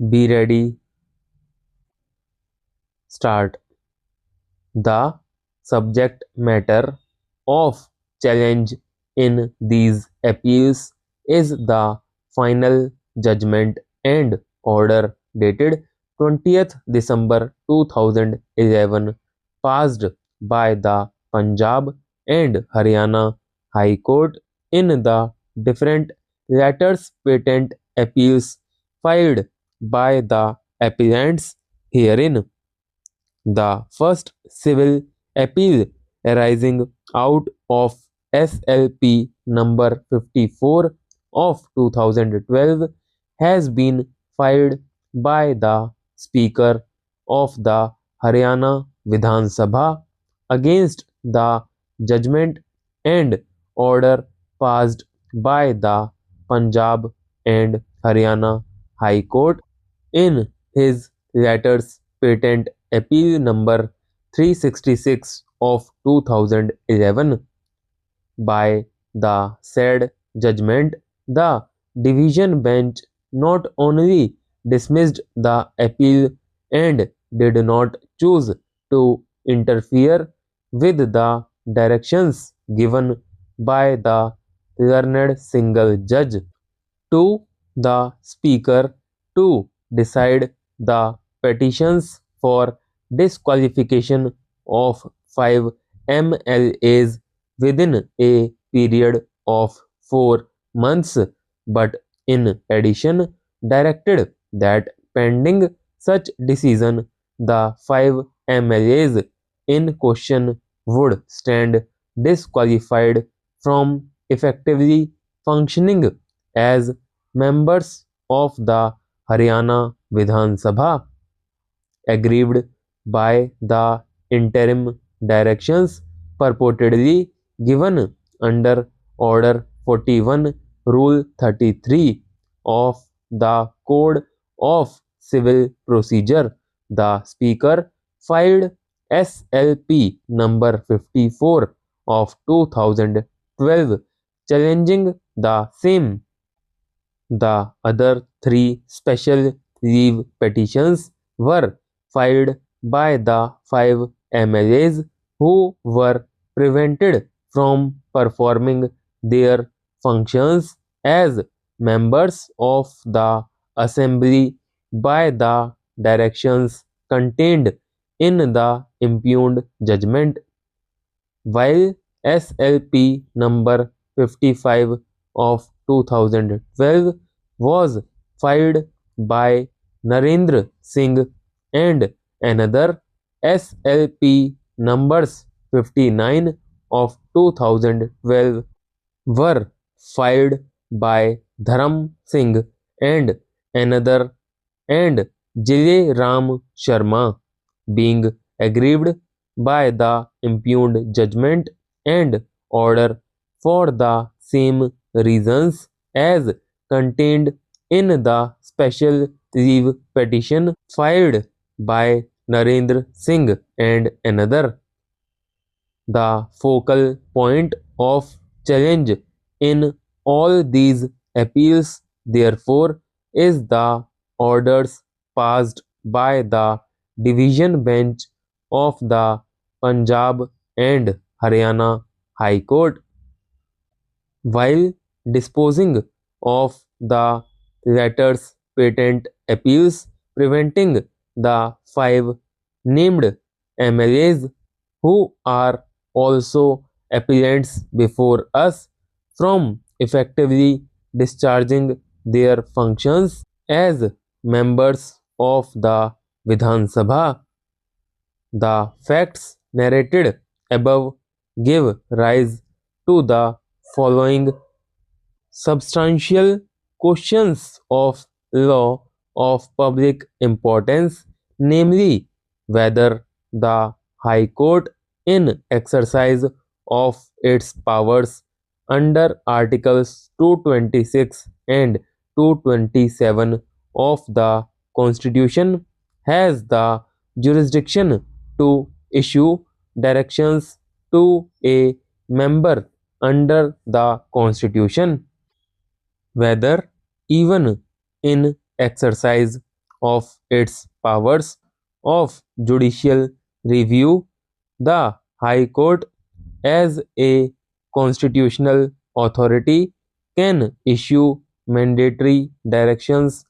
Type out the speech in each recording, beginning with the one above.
Be ready, start. The subject matter of challenge in these appeals is the final judgment and order dated 20th December 2011 passed by the Punjab and Haryana High Court in the different letters patent appeals filed by the appellants herein. The first civil appeal arising out of SLP number 54 of 2012 has been filed by the Speaker of the Haryana Vidhan Sabha against the judgment and order passed by the Punjab and Haryana High Court in his letters patent appeal number 366 of 2011. By the said judgment, the division bench not only dismissed the appeal and did not choose to interfere with the directions given by the learned single judge to the Speaker to decide the petitions for disqualification of 5 MLAs within a period of 4 months, but in addition, directed that pending such decision, the 5 MLAs in question would stand disqualified from effectively functioning as members of the Haryana Vidhan Sabha, aggrieved by the interim directions purportedly given under Order 41, Rule 33 of the Code of Civil Procedure. The Speaker filed SLP number 54 of 2012 challenging the same. The other three special leave petitions were filed by the 5 MLAs who were prevented from performing their functions as members of the Assembly by the directions contained in the impugned judgment. While SLP number 55 of 2012 was filed by Narendra Singh and another SLP numbers 59 of 2012 were filed by Dharam Singh and another and Jay Ram Sharma, being aggrieved by the impugned judgment and order for the same reasons as contained in the special leave petition filed by Narendra Singh and another. The focal point of challenge in all these appeals, therefore, is the orders passed by the division bench of the Punjab and Haryana High Court. While disposing of the latter's patent appeals, preventing the five named MLAs who are also appellants before us from effectively discharging their functions as members of the Vidhan Sabha. The facts narrated above give rise to the following substantial questions of law of public importance, namely whether the High Court, in exercise of its powers under Articles 226 and 227 of the Constitution, has the jurisdiction to issue directions to a member under the Constitution, whether even in exercise of its powers of judicial review. The High Court, as a constitutional authority, can issue mandatory directions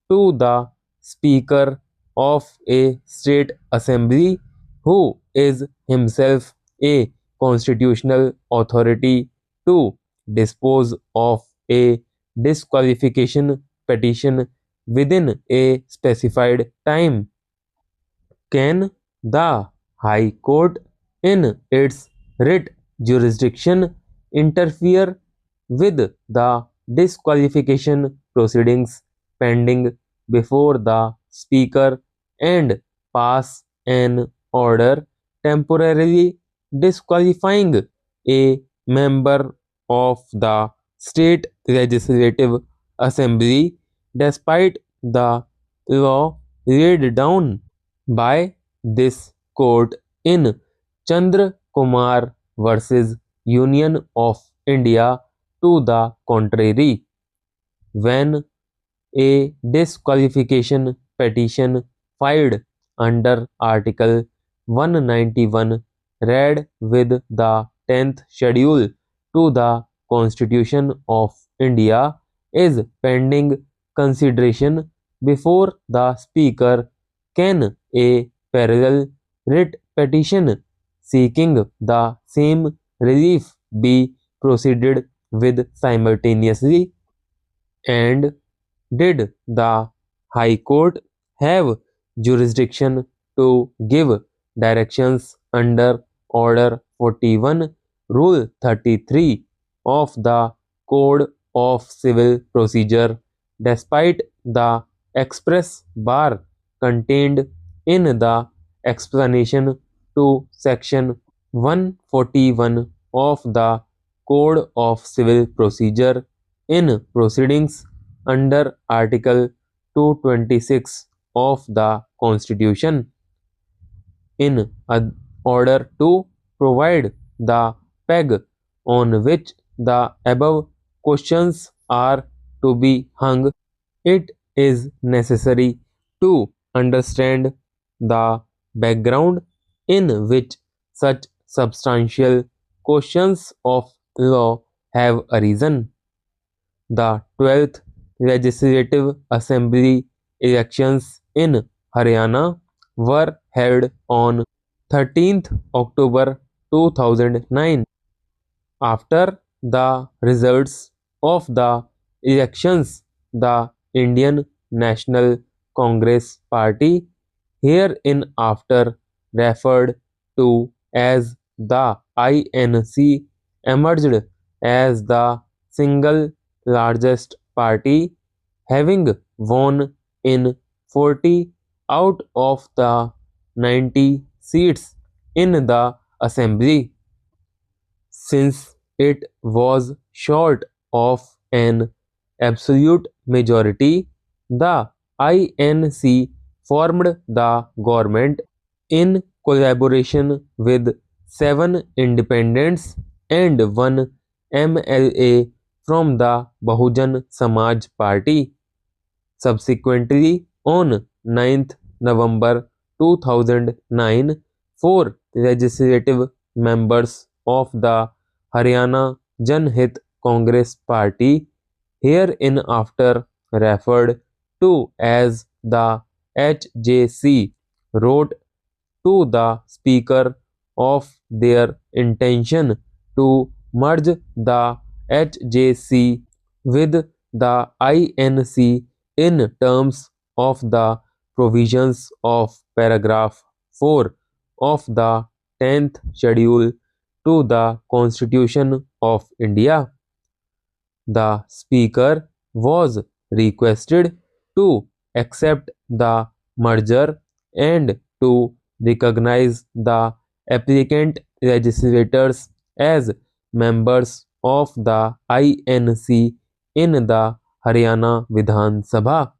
to the Speaker of a state assembly, who is himself a constitutional authority, to dispose of a disqualification petition within a specified time. Can the High Court, in its writ jurisdiction, interfere with the disqualification proceedings pending before the Speaker and pass an order temporarily disqualifying a member of the state legislative assembly despite the law laid down by this court in Chandra Kumar versus Union of India to the contrary? When a disqualification petition filed under Article 191 read with the 10th schedule to the Constitution of India is pending consideration before the Speaker, can a parallel writ petition seeking the same relief be proceeded with simultaneously? And did the High Court have jurisdiction to give directions under Order 41, Rule 33 of the Code of Civil Procedure, despite the express bar contained in the explanation to Section 141 of the Code of Civil Procedure in proceedings under Article 226 of the Constitution, in order to provide the peg on which the above questions are to be hung. It is necessary to understand the background in which such substantial questions of law have arisen. The 12th Legislative Assembly elections in Haryana were held on 13th October 2009. After the results of the elections, the Indian National Congress Party, hereinafter referred to as the INC, emerged as the single largest party, having won in 40 out of the 90 seats in the assembly. Since it was short of an absolute majority, the INC formed the government in collaboration with seven independents and one MLA from the Bahujan Samaj Party. Subsequently, on 9th November 2009, four legislative members of the Haryana Janhit Congress Party, hereinafter referred to as the HJC, wrote to the Speaker of their intention to merge the HJC with the INC in terms of the provisions of paragraph 4 of the 10th schedule to the Constitution of India. The Speaker was requested to accept the merger and to recognize the applicant legislators as members of the INC in the Haryana Vidhan Sabha.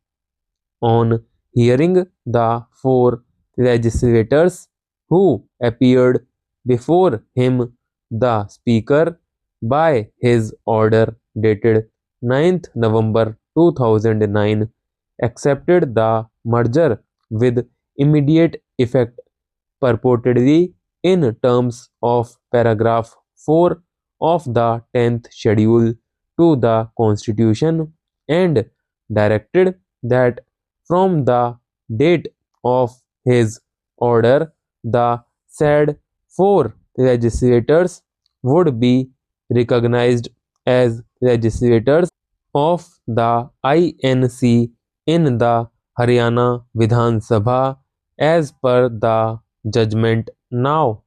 On hearing the four legislators who appeared before him, the Speaker, by his order dated 9th November 2009, accepted the merger with immediate effect, purportedly in terms of paragraph 4 of the 10th schedule to the Constitution, and directed that from the date of his order, the said four legislators would be recognized as legislators of the INC in the Haryana Vidhan Sabha as per the judgment now.